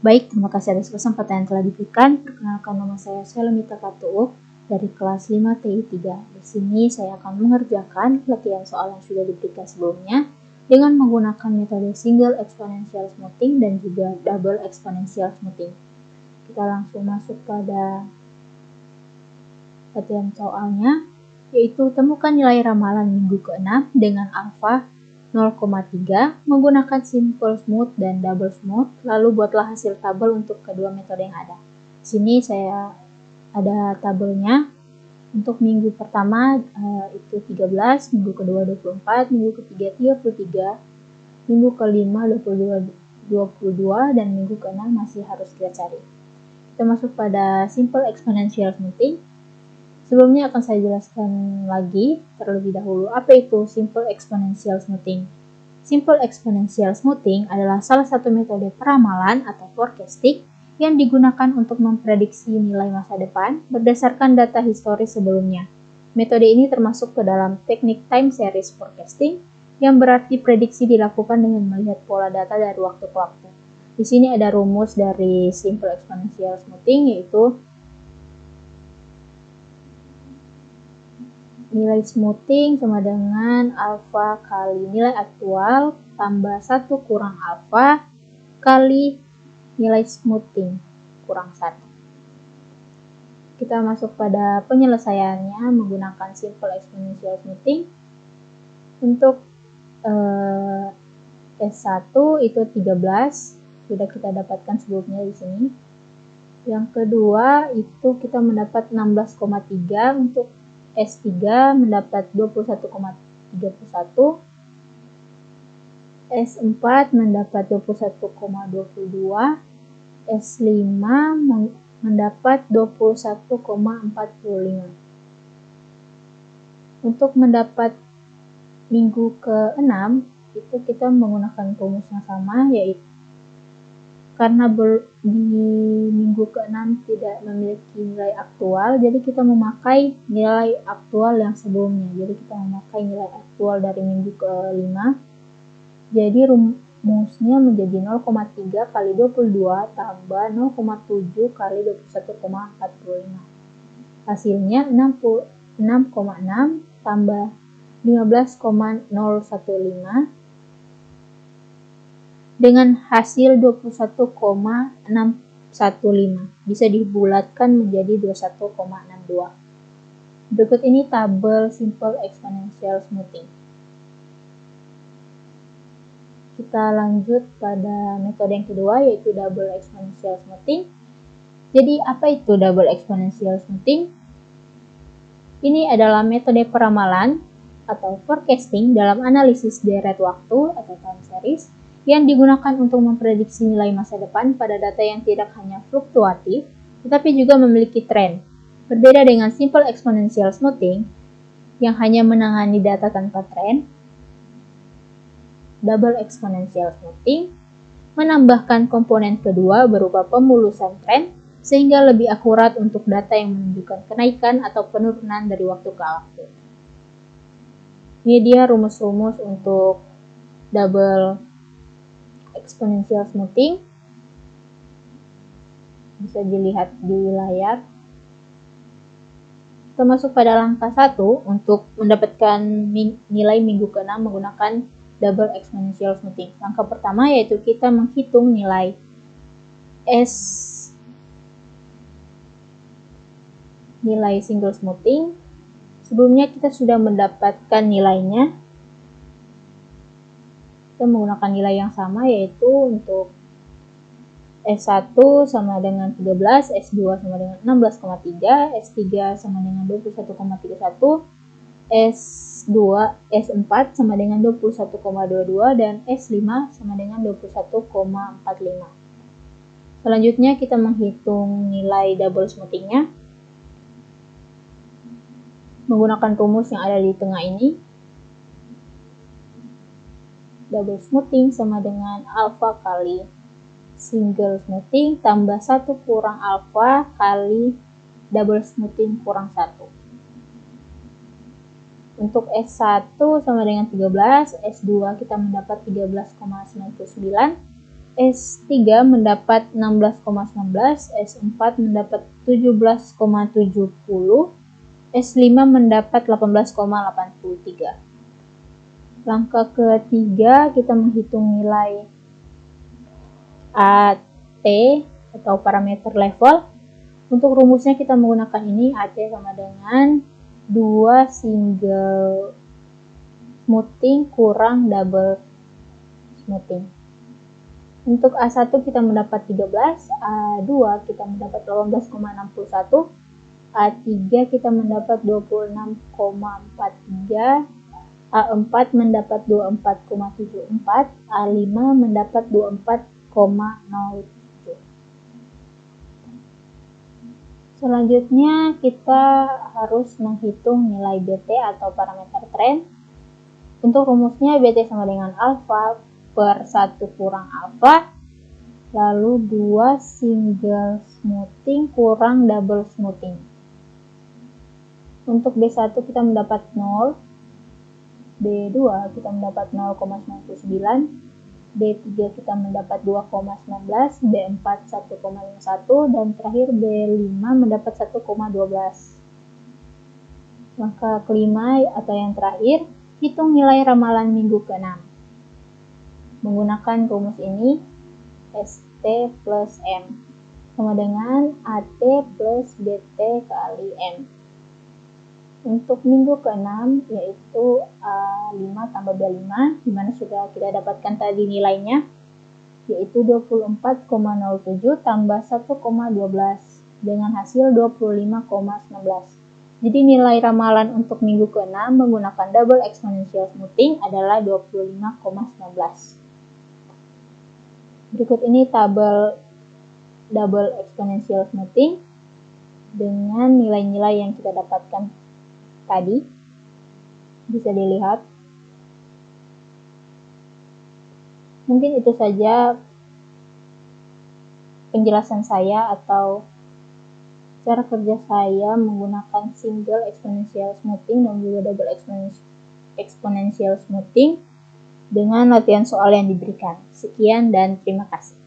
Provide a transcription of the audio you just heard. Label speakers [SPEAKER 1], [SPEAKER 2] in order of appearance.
[SPEAKER 1] Baik, terima kasih atas kesempatan yang telah diberikan. Perkenalkan, nama saya Selemita Katuuk dari kelas 5 TI 3. Di sini saya akan mengerjakan latihan soal yang sudah diberikan sebelumnya dengan menggunakan metode single exponential smoothing dan juga double exponential smoothing. Kita langsung masuk pada latihan soalnya, yaitu temukan nilai ramalan minggu ke-6 dengan alfa 0,3 menggunakan simple smooth dan double smooth, lalu buatlah hasil tabel untuk kedua metode yang ada. Di sini saya ada tabelnya. Untuk minggu pertama itu 13, minggu kedua 24, minggu ketiga 33, minggu kelima 22, dan minggu ke-6 masih harus kita cari. Kita masuk pada simple exponential smoothing. Sebelumnya akan saya jelaskan lagi terlebih dahulu apa itu simple exponential smoothing. Simple exponential smoothing adalah salah satu metode peramalan atau forecasting yang digunakan untuk memprediksi nilai masa depan berdasarkan data historis sebelumnya. Metode ini termasuk ke dalam teknik time series forecasting, yang berarti prediksi dilakukan dengan melihat pola data dari waktu ke waktu. Di sini ada rumus dari simple exponential smoothing, yaitu nilai smoothing sama dengan alfa kali nilai aktual tambah 1 kurang alfa kali nilai smoothing kurang 1. Kita masuk pada penyelesaiannya menggunakan simple exponential smoothing. Untuk S1 itu 13, sudah kita dapatkan sebelumnya di sini. Yang kedua itu kita mendapat 16,3, untuk S3 mendapat 21,31, S4 mendapat 21,22, S5 mendapat 21,45. Untuk mendapat minggu ke-6 itu kita menggunakan rumus yang sama, yaitu karena di minggu ke-6 tidak memiliki nilai aktual, jadi kita memakai nilai aktual yang sebelumnya. Jadi kita memakai nilai aktual dari minggu ke-5. Jadi rumusnya menjadi 0,3 kali 22 tambah 0,7 kali 21,45. Hasilnya 6,6 tambah 15,015 dengan hasil 21,615, bisa dibulatkan menjadi 21,62. Berikut ini tabel simple exponential smoothing. Kita lanjut pada metode yang kedua, yaitu double exponential smoothing. Jadi apa itu double exponential smoothing? Ini adalah metode peramalan atau forecasting dalam analisis deret waktu atau time series yang digunakan untuk memprediksi nilai masa depan pada data yang tidak hanya fluktuatif, tetapi juga memiliki tren. Berbeda dengan simple exponential smoothing yang hanya menangani data tanpa tren, double exponential smoothing menambahkan komponen kedua berupa pemulusan tren sehingga lebih akurat untuk data yang menunjukkan kenaikan atau penurunan dari waktu ke waktu. Ini dia rumus-rumus untuk double exponential smoothing, bisa dilihat di layar. Kita masuk pada langkah 1 untuk mendapatkan nilai minggu ke-6 menggunakan double exponential smoothing. Langkah pertama yaitu kita menghitung nilai nilai single smoothing. Sebelumnya kita sudah mendapatkan nilainya. Kita menggunakan nilai yang sama, yaitu untuk S1 sama dengan 13, S2 sama dengan 16,3, S3 sama dengan 21,31, S4 sama dengan 21,22, dan S5 sama dengan 21,45. Selanjutnya kita menghitung nilai double smoothingnya menggunakan rumus yang ada di tengah ini. Double smoothing sama dengan alfa kali single smoothing tambah 1 kurang alfa kali double smoothing kurang 1. Untuk S1 sama dengan 13, S2 kita mendapat 13,99, S3 mendapat 16,19, S4 mendapat 17,70, S5 mendapat 18,83. Langkah ketiga, kita menghitung nilai AT atau parameter level. Untuk rumusnya kita menggunakan ini, AT sama dengan 2 single smoothing kurang double smoothing. Untuk A1 kita mendapat 13, A2 kita mendapat 18,61, A3 kita mendapat 26,43, A4 mendapat 24,74, A5 mendapat 24,07. Selanjutnya kita harus menghitung nilai BT atau parameter tren. Untuk rumusnya BT sama dengan alfa per 1 kurang alfa, lalu 2 single smoothing kurang double smoothing. Untuk B1 kita mendapat 0, B2 kita mendapat 0,99, B3 kita mendapat 2,19, B4 1,51, dan terakhir B5 mendapat 1,12. Langkah kelima atau yang terakhir, hitung nilai ramalan minggu ke-6. Menggunakan rumus ini, ST plus M sama dengan AT plus BT kali M. Untuk minggu ke-6 yaitu A5 tambah B5, dimana sudah kita dapatkan tadi nilainya, yaitu 24,07 tambah 1,12 dengan hasil 25,19. Jadi nilai ramalan untuk minggu ke-6 menggunakan double exponential smoothing adalah 25,19. Berikut ini tabel double exponential smoothing dengan nilai-nilai yang kita dapatkan tadi. Bisa dilihat. Mungkin itu saja penjelasan saya atau cara kerja saya menggunakan single exponential smoothing dan juga double exponential smoothing dengan latihan soal yang diberikan. Sekian dan terima kasih.